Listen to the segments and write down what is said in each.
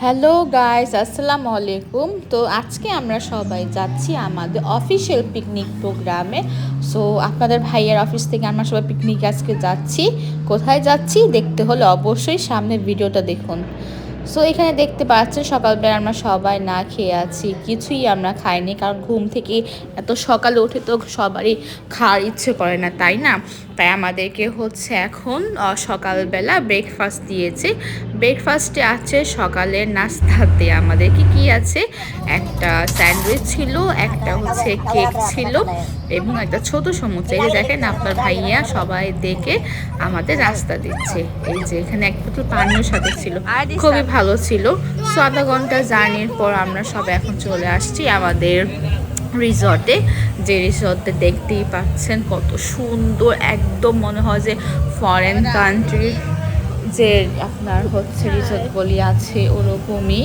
Hello guys, আসসালামু আলাইকুম। তো আজকে আমরা সবাই যাচ্ছি আমাদের অফিসিয়াল পিকনিক প্রোগ্রামে। সো আপনাদের ভাইয়ের অফিস থেকে আমরা সবাই পিকনিক আজকে যাচ্ছি। কোথায় যাচ্ছি দেখতে হলে অবশ্যই সামনের ভিডিওটা দেখুন। সো এখানে দেখতে পাচ্ছেন সকালবেলা আমরা সবাই না খেয়ে আছি, কিছুই আমরা খাইনি, কারণ ঘুম থেকে এত সকালে উঠে তো সবারই খাওয়ার ইচ্ছে করে না, তাই না? তাই আমাদেরকে হচ্ছে এখন সকালবেলা ব্রেকফাস্ট দিয়েছে। ব্রেকফাস্টে আছে সকালের নাস্তাতে আমাদেরকে কি আছে, একটা স্যান্ডউইচ ছিল, একটা হচ্ছে কেক ছিল এবং একটা ছোট সমুচা। এই যে দেখেন আপনার ভাইয়া সবাই দেখে আমাদের রাস্তা দিচ্ছে। এই যে এখানে এক বোতল পানিও সাথে ছিল, খুবই ভালো ছিল। সো আধা ঘন্টা জার্নির পর আমরা সবাই এখন চলে আসছি আমাদের রিসর্টে। যে রিসর্টে দেখতেই পাচ্ছেন কত সুন্দর, একদম মনে হয় যে ফরেন কান্ট্রি যে আপনার হচ্ছে রিসর্টগুলি আছে ওরকমই।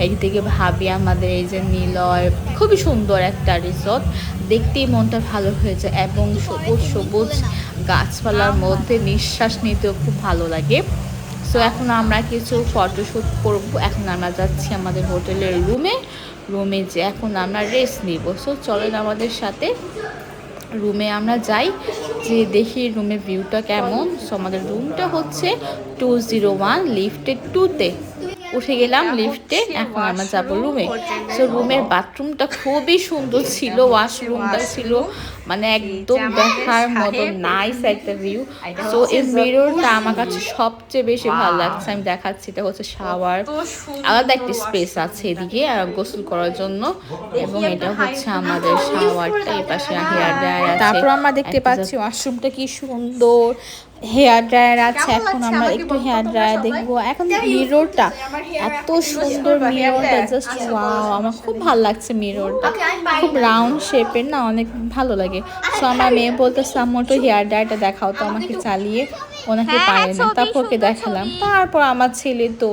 একদিকে ভাবি আমাদের এই যে নিলয়, খুবই সুন্দর একটা রিসর্ট, দেখতেই মনটা ভালো হয়ে যায় এবং সবুজ সবুজ গাছপালার মধ্যে নিঃশ্বাস নিতেও খুব ভালো লাগে। সো এখন আমরা কিছু ফটোশ্যুট করব। এখন আমরা যাচ্ছি আমাদের হোটেলের রুমে যে এখন আমরা রেস্ট নিব। সো চলেন আমাদের সাথে রুমে আমরা যাই, যে দেখি রুমের ভিউটা কেমন। সো আমাদের রুমটা হচ্ছে 201 লিফটে 2তে উঠে গেলাম লিফটে। এখন আমরা যাব রুমে। সো রুমের বাথরুমটা খুবই সুন্দর ছিল, ওয়াশরুমটা ছিল মানে একদম দেখার মতো নাইস একটা ভিউ। সো এই মিররটা আমার কাছে সবচেয়ে বেশি ভালো লাগছে। আমি দেখাচ্ছি, এটা হচ্ছে শাওয়ার, আলাদা একটা স্পেস আছে এদিকে আর গোসল করার জন্য, এবং এটা হচ্ছে আমাদের শাওয়ারটা। এই পাশে হেয়ার ড্রায়ার আছে। তারপর আমরা দেখতে পাচ্ছি ওয়াশরুমটা কি সুন্দর, হেয়ার ড্রায়ার আছে। এখন আমরা একটু হেয়ার ড্রায়ার দেখবো। এখন মিররটা এত সুন্দর, মিররটা জাস্ট ওয়াও, আমার খুব ভালো লাগছে মিররটা, খুব রাউন্ড শেপের না, অনেক ভালো লাগে। সো আমার মেয়ে বলতেছে আম্মু একটু হেয়ার ড্রায়ারটা দেখাও তো আমাকে চালিয়ে, ওনাকে পারে না। তারপর ওকে দেখালাম। তারপর আমার ছেলে তো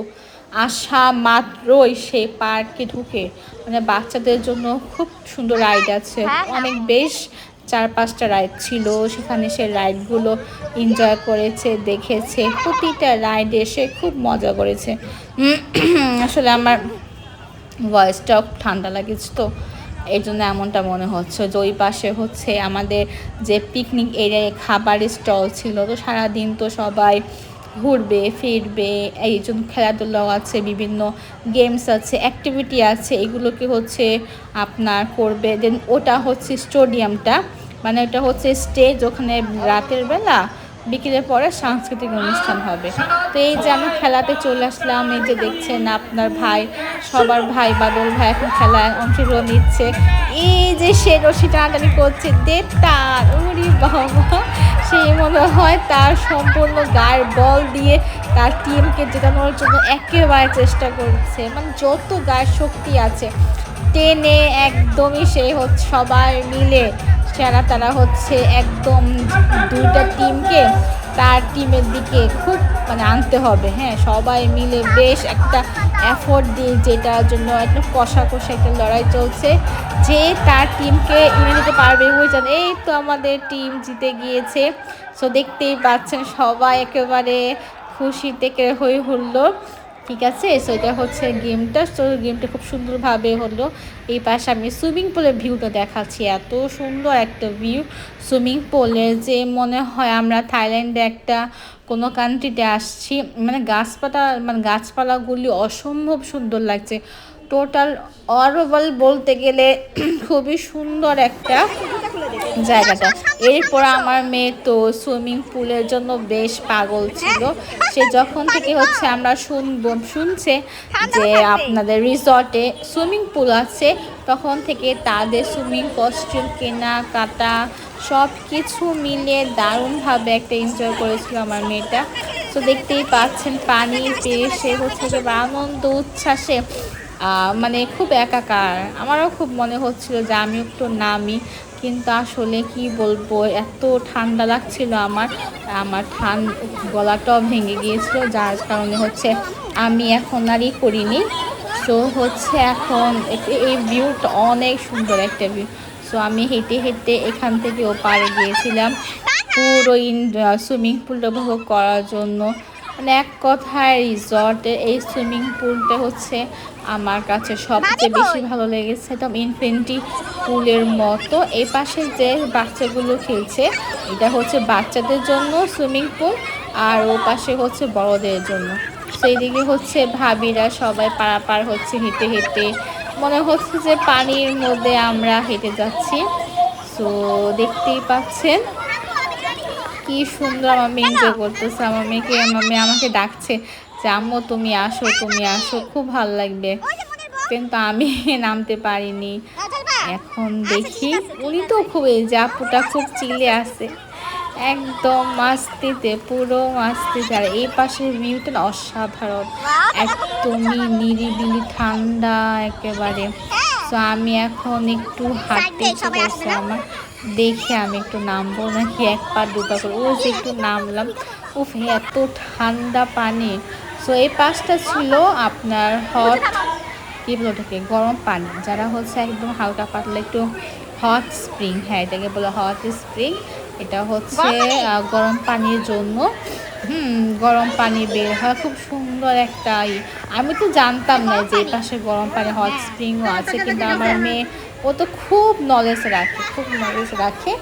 আসা মাত্রই সে পার্কে ঢুকে, মানে বাচ্চাদের জন্য খুব সুন্দর রাইড আছে, অনেক বেশ 4-5টা রাইড ছিল সেখানে। সে রাইডগুলো এনজয় করেছে, দেখেছে, প্রতিটা রাইডে সে খুব মজা করেছে। আসলে আমার ভয়েসটাও ঠান্ডা লাগেছে তো এই জন্য এমনটা মনে হচ্ছে। যে ওই পাশে হচ্ছে আমাদের যে পিকনিক এরিয়ায় খাবারের স্টল ছিল, তো সারাদিন তো সবাই ঘুরবে ফিরবে, এই জন্য খেলাধুলাও আছে, বিভিন্ন গেমস আছে, অ্যাক্টিভিটি আছে, এগুলোকে হচ্ছে আপনার করবে। দেন ওটা হচ্ছে স্টেডিয়ামটা, মানে ওটা হচ্ছে স্টেজ, ওখানে রাতের বেলা বিকেলের পরে সাংস্কৃতিক অনুষ্ঠান হবে। তো এই যে আমি খেলাতে চলে আসলাম। এই যে দেখছেন আপনার ভাই, সবার ভাই বাদল ভাই এখন খেলায় অংশগ্রহণ নিচ্ছে। এই যে সে রশি টানাটানি করছে, তার ওরে বাবা, সেই মনে হয় তার সম্পূর্ণ গায়ের বল দিয়ে তার টিমকে জেতানোর জন্য একেবারে চেষ্টা করছে, মানে যত গায়ের শক্তি আছে টেনে একদমই সে হচ্ছে সবাই মিলে তারা হচ্ছে একদম দুইটা টিমকে তার টিমের দিকে খুব মানে আনতে হবে। হ্যাঁ, সবাই মিলে বেশ একটা এফোর্ট দিয়ে, যেটার জন্য একটা কষাকষি একটা লড়াই চলছে, যে তার টিমকে এনে নিতে পারবে ওই জানে। এই তো আমাদের টিম জিতে গিয়েছে। সো দেখতেই পাচ্ছেন সবাই একেবারে খুশিতে হই হুল্লোড়। ঠিক আছে, সো এটা হচ্ছে গেমটা। সো গেমটা খুব সুন্দরভাবে হলো। এই পাশে আমি সুইমিং পুলের ভিউটা দেখাচ্ছি, এত সুন্দর একটা ভিউ সুইমিং পুলের, যে মনে হয় আমরা থাইল্যান্ডে একটা কোনো কান্ট্রিতে আসছি। মানে গাছপালাগুলি অসম্ভব সুন্দর লাগছে। টোটাল ওভারঅল বলতে গেলে খুবই সুন্দর একটা জায়গাটা। এরপর আমার মেয়ে তো সুইমিং পুলের জন্য বেশ পাগল ছিল। সে যখন থেকে হচ্ছে আমরা শুনছে যে আপনাদের রিসর্টে সুইমিং পুল আছে, তখন থেকে তাদের সুইমিং কস্টিউম কেনাকাটা সব কিছু মিলিয়ে দারুণভাবে একটা এনজয় করেছিল আমার মেয়েটা। তো দেখতেই পাচ্ছেন পানি পেয়ে সে হচ্ছে যে আনন্দ উচ্ছ্বাসে মানে খুব একাকার। আমারও খুব মনে হচ্ছিল যে আমি একটু নামি, কিন্তু আসলে কি বলবো, এত ঠান্ডা লাগছিল আমার আমার গলাটাও ভেঙে গিয়েছিল, যার কারণে হচ্ছে আমি এখন আরই করিনি। সো হচ্ছে এখন এই ভিউটা অনেক সুন্দর একটা ভিউ। সো আমি হেঁটে হেঁটে এখান থেকে ও পারে গিয়েছিলাম পুরো সুইমিং পুলটা উপভোগ করার জন্য। মানে এক কথায় রিসর্টের এই সুইমিং পুলটা হচ্ছে আমার কাছে সবচেয়ে বেশি ভালো লেগেছে। একদম ইনফিনিটি পুলের মতো। এই পাশে যে বাচ্চাগুলো খেলছে এটা হচ্ছে বাচ্চাদের জন্য সুইমিং পুল, আর ও পাশে হচ্ছে বড়দের জন্য। সেই দিকে হচ্ছে ভাবিরা সবাই পারাপার হচ্ছে হেঁটে হেঁটে, মনে হচ্ছে যে পানির মধ্যে আমরা হেঁটে যাচ্ছি। সো দেখতেই পাচ্ছেন কি সুন্দর আমার মেয়ে এনজয় করতেছে। আমার মেয়েকে আমাকে ডাকছে যে আম্মু তুমি আসো, তুমি আসো, খুব ভালো লাগবে, কিন্তু আমি নামতে পারিনি। এখন দেখি উনি তো খুব, এই যে আপুটা খুব চিলে আছে একদম মাস্তিতে, পুরো মাস্তিতে। আর এই পাশের ভিউটা না অসাধারণ, একদমই নিরিবিলি ঠান্ডা একেবারে। তো আমি এখন একটু হাঁটতে ইচ্ছে করছে আমার, দেখে আমি একটু নামবো নাকি এক পা দুপা করে। ও যে একটু নামলাম, উফ এত ঠান্ডা পানি। সো এই পাশটা ছিল আপনার হট, কি বলো ওটাকে, গরম পানি, যারা হচ্ছে একদম হালকা পাতলা একটু হট স্প্রিং, হ্যাঁ এটাকে বলে হট স্প্রিং। এটা হচ্ছে গরম পানির জন্য, গরম পানি বের হয়, খুব সুন্দর একটা আমি তো জানতাম না যে এই পাশে গরম পানি হট স্প্রিংও আছে, কিন্তু আমার মেয়ে ও তো খুব নলেজ রাখে, খুব নলেজ রাখে।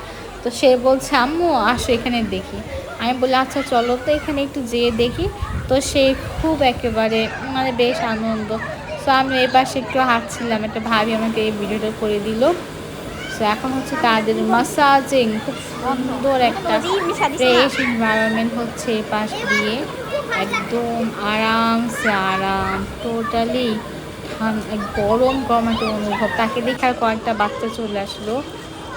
তো সে বলছে আম্মু আসো এখানে দেখি। আমি বলি আচ্ছা চলো তো এখানে একটু যেয়ে দেখি। তো সে খুব একেবারে মানে বেশ আনন্দ। তো আমি এই পাশে একটু হাঁটছিলাম, একটা ভাবি আমাকে এই ভিডিওটা করে দিল। তো এখন হচ্ছে তাদের মাসাজিং, খুব সুন্দর একটা ফ্রেশ এনভায়রনমেন্ট হচ্ছে এই পাশ দিয়ে, একদম আরামসে আরাম, টোটালি গরম গরম একটা অনুভব। তাকে দেখে আর কয়েকটা বাচ্চা চলে আসলো।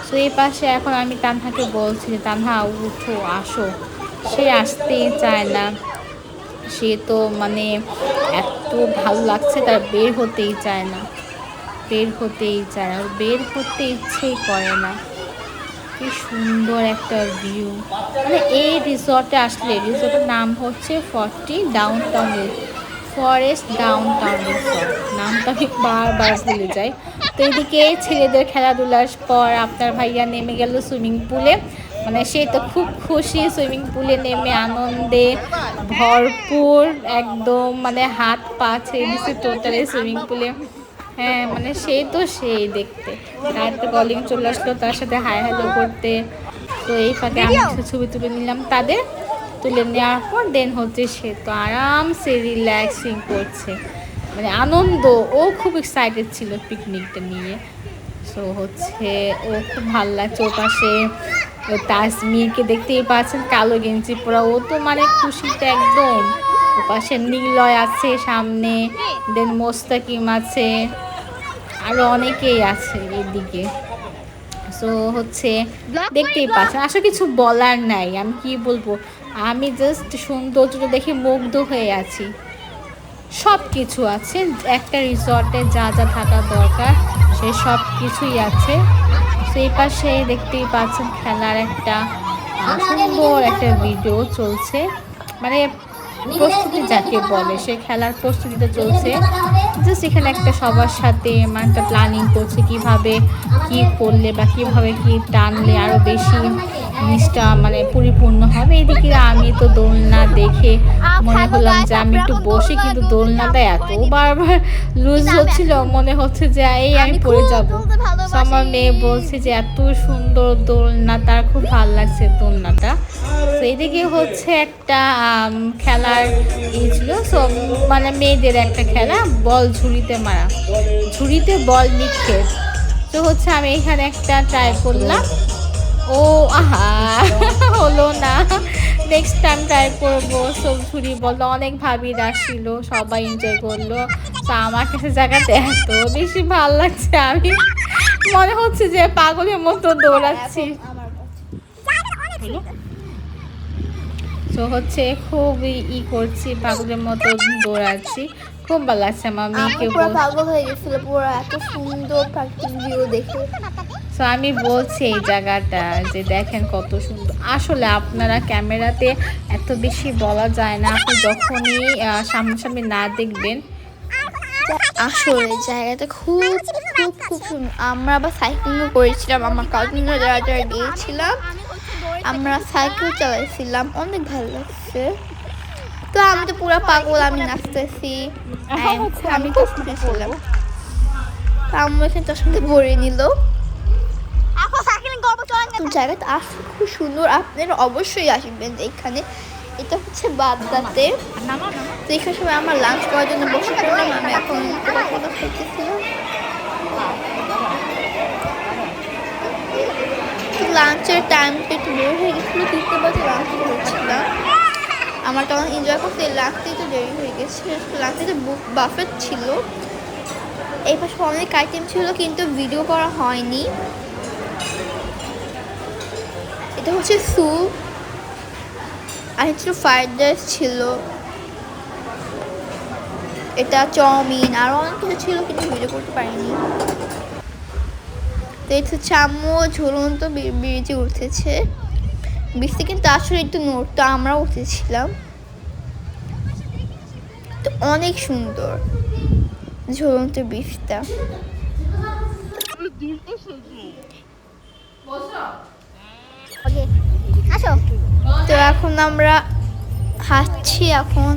তো এই পাশে এখন আমি তানহাকে বলছি যে তানহা উঠো আসো, সে আসতেই চায় না। সে তো মানে এত ভালো লাগছে তার, বের হতেই চায় না, বের হতেই চায় না, বের করতে ইচ্ছেই করে না। কি সুন্দর একটা ভিউ। মানে এই রিসর্টে আসলে, রিসর্টের নাম হচ্ছে 40 ডাউনটাউন ফরেস্ট ডাউনটাউন রিসর্ট, নামটা আমি বারবার ভুলে যাই। তো এদিকে ছেলেদের খেলাধুলার পর আপনার ভাইয়া নেমে গেল সুইমিং পুলে। মানে সে তো খুব খুশি, সুইমিং পুলে নেমে আনন্দে ভরপুর, একদম মানে হাত পা ছেড়ে দিচ্ছে টোটালি সুইমিং পুলে। হ্যাঁ মানে সেই তো সেই দেখতে, তার তো কলিং চলে আসলো তার সাথে হাই হ্যালো করতে। তো এই ফাঁকে আমি কিছু ছবি তুলে নিলাম তাদের, তুলে নেওয়ার পর দেন হচ্ছে সে তো আরামসে রিল্যাক্সিং করছে, মানে আনন্দ। ও খুব এক্সাইটেড ছিল পিকনিকটা নিয়ে। সো হচ্ছে ও খুব ভালো লাগছে। ওর পাশে তাসমিরকে দেখতেই পাচ্ছেন, কালো গেঞ্জি পরা, ও তো মানে খুশিতে একদম। ওর পাশে নিলয় আছে সামনে, দেন মোস্তাকিম আছে, আরও অনেকেই আছে এদিকে। সো হচ্ছে দেখতেই পাচ্ছেন, আসলে কিছু বলার নাই, আমি কি বলবো, আমি জাস্ট সৌন্দর্যটা দেখে মুগ্ধ হয়ে আছি। সব কিছু আছে একটা রিসর্টে, যা যা থাকা দরকার সে সব কিছুই আছে। সেই পাশে দেখতেই পাচ্ছেন খেলার একটা সুন্দর একটা ভিডিও চলছে, মানে প্রস্তুতি যাকে বলে, সে খেলার প্রস্তুতিটা চলছে। জাস্ট এখানে একটা সবার সাথে মানে একটা প্ল্যানিং করছে কিভাবে কি করলে বা কিভাবে কি টানলে আরও বেশি জিনিসটা মানে পরিপূর্ণ হবে। এদিকে আমি তো দোলনা দেখে মনে হলাম যে আমি একটু বসে, কিন্তু দোলনাটা এত বারবার লুজ হচ্ছিল, মনে হচ্ছে যে এই আমি পড়ে যাবো। আমার মেয়ে বলছে যে এত সুন্দর দোলনা, তার খুব ভালো লাগছে দোলনাটা। তো এদিকে হচ্ছে একটা খেলার ছিল, সো মানে মেয়েদের একটা খেলা, বল ঝুড়িতে মারা, ঝুড়িতে বল নিক্ষেপ। তো হচ্ছে আমি এখানে একটা ট্রাই করলাম, ও আহা হলো না, নেক্সট টাইম ট্রাই করবো। সব ঝুড়ি বললো, অনেক ভাবিরা আসছিল, সবাই এনজয় করলো। তো আমার কাছে জায়গাটা এত বেশি ভালো লাগছে, আমি মনে হচ্ছে যে পাগলের মতো দৌড়াচ্ছি। তো হচ্ছে খুবই করছি, পাগলের মতো দৌড়াচ্ছি, খুব ভালো লাগছে। আমার মেয়েকে পাগল হয়ে গেছিল পুরো এত সুন্দর প্রাকৃতিক ভিউ দেখে। তো আমি বলছি এই জায়গাটা যে দেখেন কত সুন্দর। আসলে আপনারা ক্যামেরাতে এত বেশি বলা যায় না, আপনি যখনই সামনাসামনি না দেখবেন। আসলে জায়গাটা খুব খুব খুব সুন্দর। আমরা আবার সাইক্লিংও করেছিলাম, আমার কাজিনরা যারা যারা গিয়েছিলাম আমরা সাইকেল চালাইছিলাম, অনেক ভালো লাগছে। তো আমি তো পুরো পাগল, আমি নাচতেছি, আমি খুব খুশি ছিলাম। তো আম্মু এখানে চশমাটা পরে নিল। তো জায়গাটা আসলে খুব সুন্দর, আপনারা অবশ্যই আসবেন এখানে। এটা হচ্ছে বাগদাতে। তো এখানে সময় আমার লাঞ্চ করার জন্য বসে পড়লাম, আমি এখন কথা খাইতেছিলাম। লাঞ্চের টাইমটা একটু দেরি হয়ে গেছিলো, 3টে বাজে লাঞ্চ করেছিলাম। আমার তখন এনজয় করতে লাঞ্চতে একটু দেরি হয়ে গেছে। লাঞ্চে তো বাফেট ছিল, এই পাশে অনেক আইটেম ছিল কিন্তু ভিডিও করা হয়নি। এটা হচ্ছে স্যুপ, আর হচ্ছে ফ্রাইড রাইস ছিল, এটা চাউমিন, আরও অনেক কিছু ছিল কিন্তু ভিডিও করতে পারিনি। তো এটা হচ্ছে আম্মু ঝুলন্ত ব্রিজে উঠেছে। ব্রিজটা কিন্তু আসলে একটু নড়তো, আমরা উঠেছিলাম। তো অনেক সুন্দর ঝুলন্ত ব্রিজটা। তো এখন আমরা হাঁটছি। এখন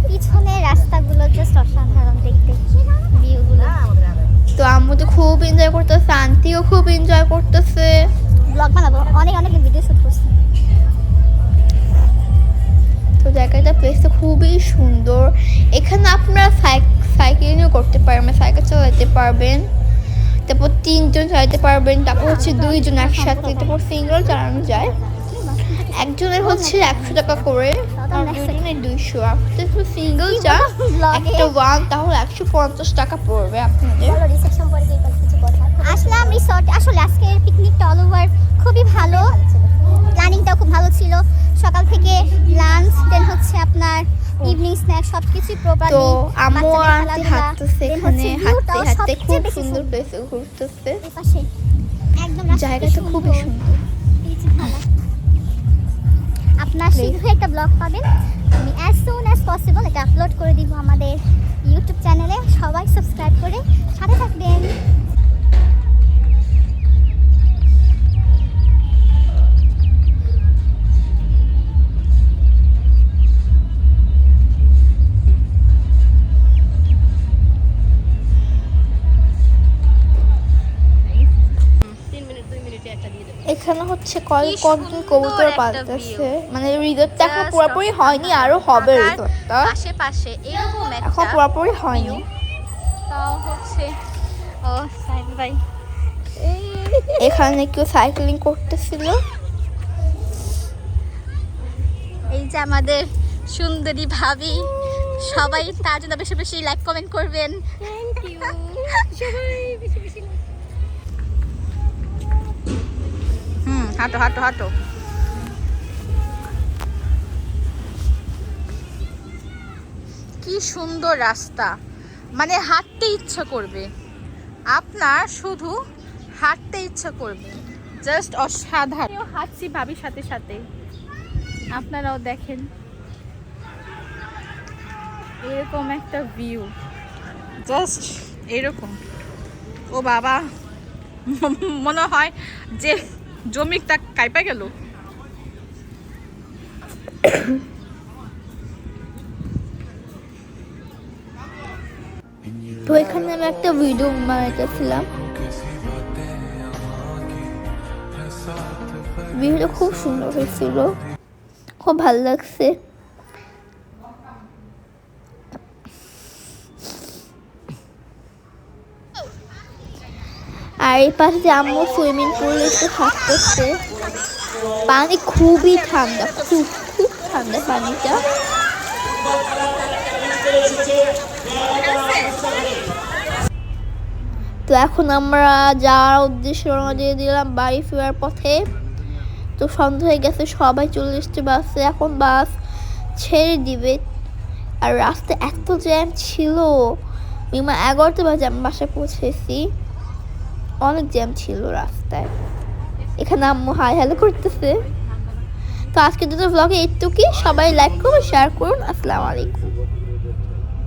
পিছনে রাস্তাগুলো জাস্ট অসাধারণ দেখতে, ভিউগুলো। তো আম্মু তো খুব এনজয় করতেছে, আন্টিও খুব এনজয় করতেছে। ব্লগ বানাবো, অনেক অনেক ভিডিও শুট করছি। তো জায়গাটা প্লেসটা খুবই সুন্দর। এখানে আপনারা সাইকেলিংও করতে পারবেন, সাইকেল চালাতে পারবেন, তারপর 3জন চালাতে পারবেন, তারপর হচ্ছে 2জন একসাথে, তারপর সিঙ্গেল চালানো যায়। একজনের হচ্ছে 100 টাকা করে, আর 2জনের 200। আপনি সিঙ্গেল চা একটা 1 তাহলে 150 টাকা পড়বে আপনাদের। রিসেপশন সম্পর্কে কিছু কথা। আসলাম রিসর্ট, আসলে আজকের পিকনিকটা অল ওভার খুবই ভালো, প্ল্যানিংটাও খুব ভালো ছিল। সকাল থেকে লাঞ্চ, দেন হচ্ছে আপনার ইভিনিং স্ন্যাক্স, সবকিছুই প্রপারলি। তো আম্মু আন্টি হাঁটতেছে, এখানে হাঁটতে হাঁটতে খুব সুন্দর প্লেসে ঘুরতেছে। এই পাশে একদম জায়গাটা খুবই সুন্দর। আপনার শীঘ্রই একটা ব্লগ পাবেন, আমি অ্যাজ সুন অ্যাজ পসিবল এটা আপলোড করে দিব আমাদের ইউটিউব চ্যানেলে। সবাই সাবস্ক্রাইব করে সাথে থাকবেন। এখানে হচ্ছে কয়েকজন কবুতর পালতেছে, মানে রিসোর্টটা এখন পুরোপুরি হয়নি, আরো হবে রিসোর্টটা। আশেপাশে এরকম এখন পুরোপুরি হয়নি। তাও হচ্ছে ও সাইড বাই এখানে কেউ সাইক্লিং করতেছিল। এই যে আমাদের সুন্দরী ভাবি, সবাই তার জন্য বেশি বেশি লাইক কমেন্ট করবেন। থ্যাংক ইউ সবাই বেশি বেশি। হাঁটো হাঁটো হাঁটো। কি সুন্দর রাস্তা, মানে হাঁটতে ইচ্ছা করবে আপনার, শুধু হাঁটতে ইচ্ছা করবে, জাস্ট অসাধারণ। হাঁটছি ভাবির সাথে সাথে, আপনারাও দেখেন এরকম একটা ভিউ, জাস্ট এরকম। ও বাবা, মনে হয় যে জমিটা কাইপা গেল। তো এখানে আমি একটা ভিডিও বানাইতেছিলাম, ভিডিওটা খুব সুন্দর হয়েছিল, খুব ভালো লাগছে। আর এই পাশে যে আম্মু সুইমিং পুলে একটু হাঁটতেছে, পানি খুবই ঠান্ডা, খুব খুব ঠান্ডা পানিটা। তো এখন আমরা যাওয়ার উদ্দেশ্যে রওনা দিয়ে দিলাম বাড়ি ফেরার পথে। তো সন্ধ্যা হয়ে গেছে, সবাই চলে এসছে বাসে, এখন বাস ছেড়ে দিবে। আর রাস্তায় এত জ্যাম ছিল, মিনিমাম 11টা বাজে আমি বাসায় পৌঁছেছি, অনেক জ্যাম ছিল রাস্তায়। এখানে আম্মু হাই হ্যালো করতেছে। তো আজকে দুটো ব্লগে এইটুকুই, সবাই লাইক করুন, শেয়ার করুন। আসসালামু আলাইকুম।